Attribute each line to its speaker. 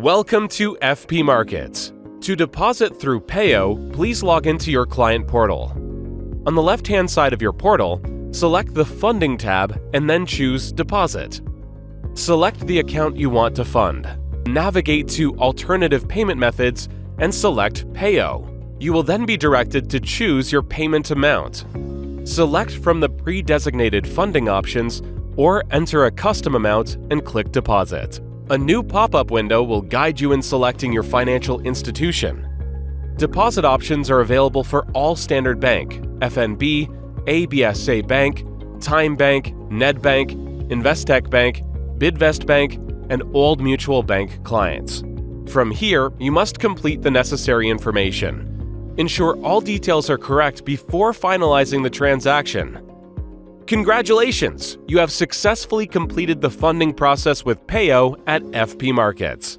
Speaker 1: Welcome to FP Markets. To deposit through PayO, please log into your client portal. On the left-hand side of your portal, select the Funding tab and then choose Deposit. Select the account you want to fund. Navigate to Alternative Payment Methods and select PayO. You will then be directed to choose your payment amount. Select from the pre-designated funding options or enter a custom amount and click Deposit. A new pop-up window will guide you in selecting your financial institution. Deposit options are available for all Standard Bank, FNB, ABSA Bank, Time Bank, Nedbank, Investec Bank, Bidvest Bank, and Old Mutual Bank clients. From here, you must complete the necessary information. Ensure all details are correct before finalizing the transaction. Congratulations! You have successfully completed the funding process with PayO at FP Markets.